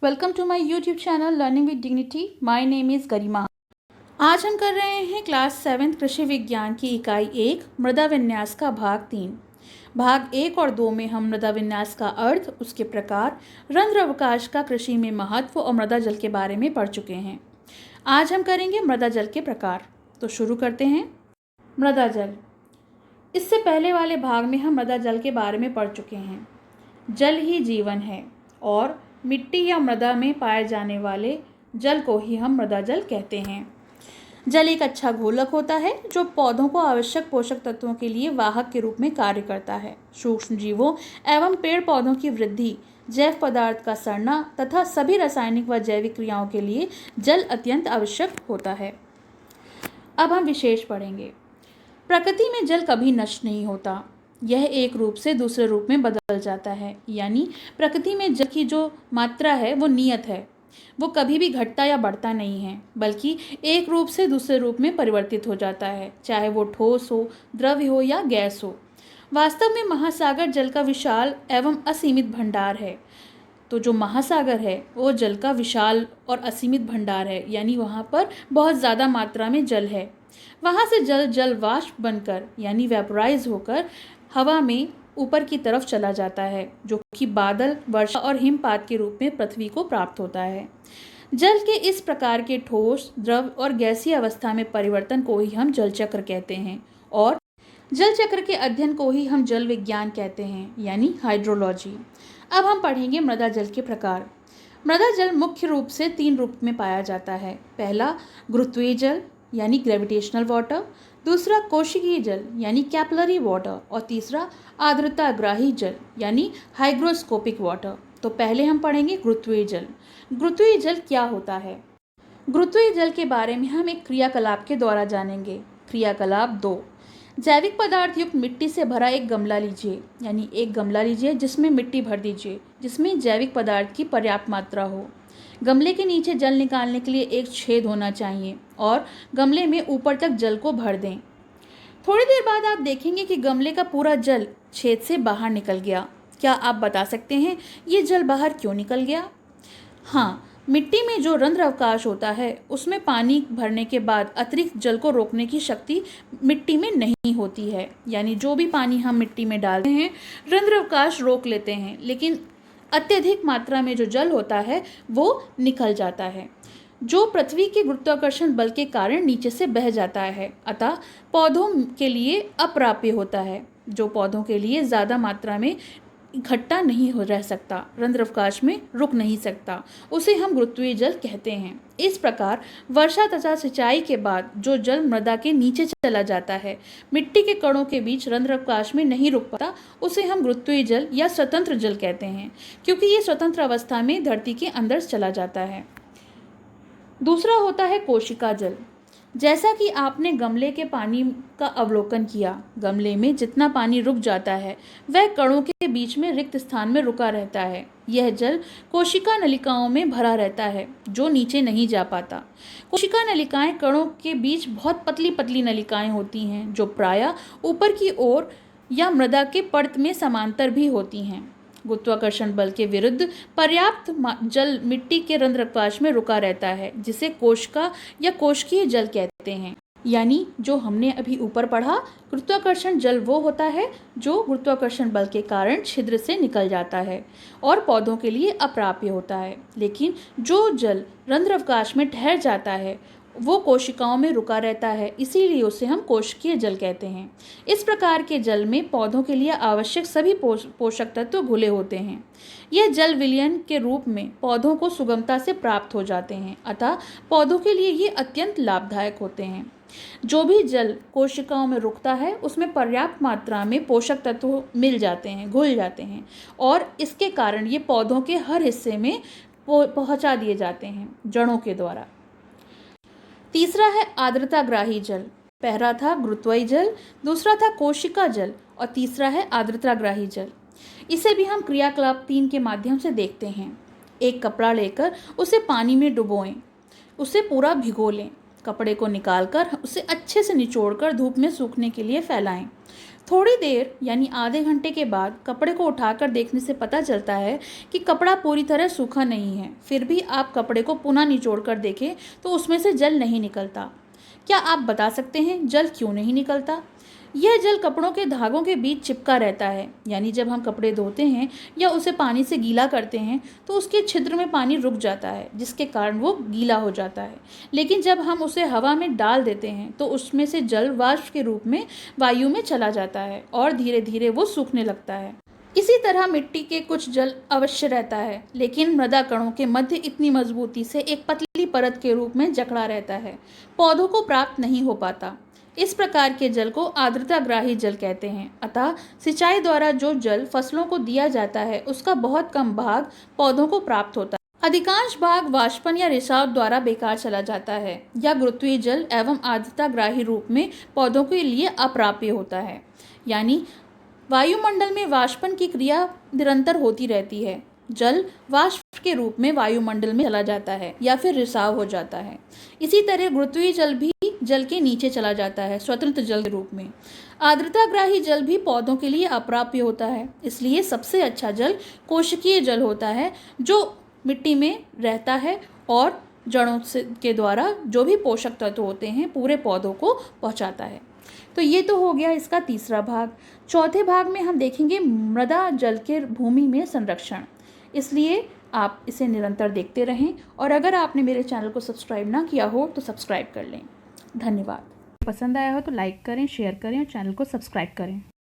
Welcome to my YouTube channel learning with dignity. My name is Garima. आज हम कर रहे हैं क्लास 7 कृषि विज्ञान की इकाई 1 मृदा विन्यास का भाग 3। भाग 1 और 2 में हम मृदा विन्यास का अर्थ, उसके प्रकार, रंध्र अवकाश का कृषि में महत्व और मृदा जल के बारे में पढ़ चुके हैं। आज हम करेंगे मृदा जल के प्रकार। तो शुरू करते हैं। मृदा जल। इससे पहले वाले भाग में हम मृदा जल के बारे में पढ़ चुके हैं। जल ही जीवन है और मिट्टी या मृदा में पाए जाने वाले जल को ही हम मृदा जल कहते हैं। जल एक अच्छा घोलक होता है जो पौधों को आवश्यक पोषक तत्वों के लिए वाहक के रूप में कार्य करता है। सूक्ष्म जीवों एवं पेड़ पौधों की वृद्धि, जैव पदार्थ का सड़ना तथा सभी रासायनिक व जैविक क्रियाओं के लिए जल अत्यंत आवश्यक होता है। अब हम विशेष पढ़ेंगे। प्रकृति में जल कभी नष्ट नहीं होता, यह एक रूप से दूसरे रूप में बदल जाता है। यानी प्रकृति में जल की जो मात्रा है वो नियत है, वो कभी भी घटता या बढ़ता नहीं है, बल्कि एक रूप से दूसरे रूप में परिवर्तित हो जाता है, चाहे वो ठोस हो, द्रव्य हो या गैस हो। वास्तव में महासागर जल का विशाल एवं असीमित भंडार है। तो जो महासागर है वो जल का विशाल और असीमित भंडार है, यानी वहाँ पर बहुत ज़्यादा मात्रा में जल है। वहाँ से जल वाष्प बनकर यानी वेपोराइज होकर हवा में ऊपर की तरफ चला जाता है, जो कि बादल, वर्षा और हिमपात के रूप में पृथ्वी को प्राप्त होता है। जल के इस प्रकार के ठोस, द्रव और गैसीय अवस्था में परिवर्तन को ही हम जल चक्र कहते हैं और जल चक्र के अध्ययन को ही हम जल विज्ञान कहते हैं, यानी हाइड्रोलॉजी। अब हम पढ़ेंगे मृदा जल के प्रकार। मृदा जल मुख्य रूप से 3 रूप में पाया जाता है। पहला गुरुत्वीय जल यानी ग्रेविटेशनल वाटर, दूसरा कोशिकीय जल यानी कैपिलरी वाटर और तीसरा आर्द्रताग्राही जल यानी हाइग्रोस्कोपिक वाटर। तो पहले हम पढ़ेंगे गुरुत्वीय जल। गुरुत्वीय जल क्या होता है? गुरुत्वीय जल के बारे में हम एक क्रियाकलाप के द्वारा जानेंगे। क्रियाकलाप 2। जैविक पदार्थ युक्त मिट्टी से भरा एक गमला लीजिए, यानी एक गमला लीजिए जिसमें मिट्टी भर दीजिए, जिसमें जैविक पदार्थ की पर्याप्त मात्रा हो। गमले के नीचे जल निकालने के लिए एक छेद होना चाहिए और गमले में ऊपर तक जल को भर दें। थोड़ी देर बाद आप देखेंगे कि गमले का पूरा जल छेद से बाहर निकल गया। क्या आप बता सकते हैं ये जल बाहर क्यों निकल गया? हाँ, मिट्टी में जो रंध्र अवकाश होता है उसमें पानी भरने के बाद अतिरिक्त जल को रोकने की शक्ति मिट्टी में नहीं होती है। यानी जो भी पानी हम मिट्टी में डालते हैं रंध्र अवकाश रोक लेते हैं, लेकिन अत्यधिक मात्रा में जो जल होता है वो निकल जाता है, जो पृथ्वी के गुरुत्वाकर्षण बल के कारण नीचे से बह जाता है। अतः पौधों के लिए अप्राप्य होता है, जो पौधों के लिए ज़्यादा मात्रा में इकट्ठा नहीं हो रह सकता, रंध्र अवकाश में रुक नहीं सकता, उसे हम गुरुत्वीय जल कहते हैं। इस प्रकार वर्षा तथा सिंचाई के बाद जो जल मृदा के नीचे चला जाता है, मिट्टी के कणों के बीच रंध्र अवकाश में नहीं रुक पाता, उसे हम गुरुत्वीय जल या स्वतंत्र जल कहते हैं, क्योंकि ये स्वतंत्र अवस्था में धरती के अंदर चला जाता है। दूसरा होता है कोशिका जल। जैसा कि आपने गमले के पानी का अवलोकन किया, गमले में जितना पानी रुक जाता है वह कणों के बीच में रिक्त स्थान में रुका रहता है। यह जल कोशिका नलिकाओं में भरा रहता है, जो नीचे नहीं जा पाता। कोशिका नलिकाएं कणों के बीच बहुत पतली पतली नलिकाएं होती हैं, जो प्रायः ऊपर की ओर या मृदा के पर्त में समांतर भी होती हैं। गुरुत्वाकर्षण बल के विरुद्ध पर्याप्त जल मिट्टी के रंध्र अवकाश में रुका रहता है, जिसे कोशिका या कोशिकीय जल कहते हैं। यानी जो हमने अभी ऊपर पढ़ा, गुरुत्वाकर्षण जल वो होता है जो गुरुत्वाकर्षण बल के कारण छिद्र से निकल जाता है और पौधों के लिए अप्राप्य होता है। लेकिन जो जल रंध्र अवकाश में ठहर जाता है वो कोशिकाओं में रुका रहता है, इसीलिए उसे हम कोशिकीय जल कहते हैं। इस प्रकार के जल में पौधों के लिए आवश्यक सभी पोषक तत्व घुले होते हैं। यह जल विलयन के रूप में पौधों को सुगमता से प्राप्त हो जाते हैं, अतः पौधों के लिए ये अत्यंत लाभदायक होते हैं। जो भी जल कोशिकाओं में रुकता है उसमें पर्याप्त मात्रा में पोषक तत्व मिल जाते हैं, घुल जाते हैं, और इसके कारण ये पौधों के हर हिस्से में पहुँचा दिए जाते हैं जड़ों के द्वारा। तीसरा है आर्द्रताग्राही जल। पहला था गुरुत्वीय जल, दूसरा था कोशिका जल और तीसरा है आर्द्रताग्राही जल। इसे भी हम क्रियाकलाप 3 के माध्यम से देखते हैं। एक कपड़ा लेकर उसे पानी में डुबोएं, उसे पूरा भिगो लें, कपड़े को निकालकर उसे अच्छे से निचोड़कर धूप में सूखने के लिए फैलाएं। थोड़ी देर यानी आधे घंटे के बाद कपड़े को उठाकर देखने से पता चलता है कि कपड़ा पूरी तरह सूखा नहीं है। फिर भी आप कपड़े को पुनः निचोड़ कर देखें तो उसमें से जल नहीं निकलता। क्या आप बता सकते हैं जल क्यों नहीं निकलता? यह जल कपड़ों के धागों के बीच चिपका रहता है। यानी जब हम कपड़े धोते हैं या उसे पानी से गीला करते हैं तो उसके छिद्र में पानी रुक जाता है, जिसके कारण वो गीला हो जाता है। लेकिन जब हम उसे हवा में डाल देते हैं तो उसमें से जल वाष्प के रूप में वायु में चला जाता है और धीरे धीरे वो सूखने लगता है। इसी तरह मिट्टी के कुछ जल अवश्य रहता है, लेकिन मृदा कणों के मध्य इतनी मजबूती से एक पतली परत के रूप में जकड़ा रहता है, पौधों को प्राप्त नहीं हो पाता। इस प्रकार के जल को आर्द्रताग्राही जल कहते हैं। अतः सिंचाई द्वारा जो जल फसलों को दिया जाता है उसका बहुत कम भाग पौधों को प्राप्त होता है। अधिकांश भाग वाष्पन या रिसाव द्वारा बेकार चला जाता है या गुरुत्वीय जल एवं आर्द्रताग्राही रूप में पौधों के लिए अप्राप्य होता है। यानी वायुमंडल में वाष्पन की क्रिया निरंतर होती रहती है। जल वाष्प के रूप में वायुमंडल में चला जाता है या फिर रिसाव हो जाता है। इसी तरह गुरुत्वीय जल भी जल के नीचे चला जाता है स्वतंत्र जल के रूप में। आर्द्रताग्राही जल भी पौधों के लिए अप्राप्य होता है। इसलिए सबसे अच्छा जल कोशिकीय जल होता है, जो मिट्टी में रहता है और जड़ों से के द्वारा जो भी पोषक तत्व होते हैं पूरे पौधों को पहुंचाता है। तो ये तो हो गया इसका तीसरा भाग। चौथे भाग में हम देखेंगे मृदा जल के भूमि में संरक्षण। इसलिए आप इसे निरंतर देखते रहें और अगर आपने मेरे चैनल को सब्सक्राइब ना किया हो तो सब्सक्राइब कर लें। धन्यवाद। पसंद आया हो तो लाइक करें, शेयर करें और चैनल को सब्सक्राइब करें।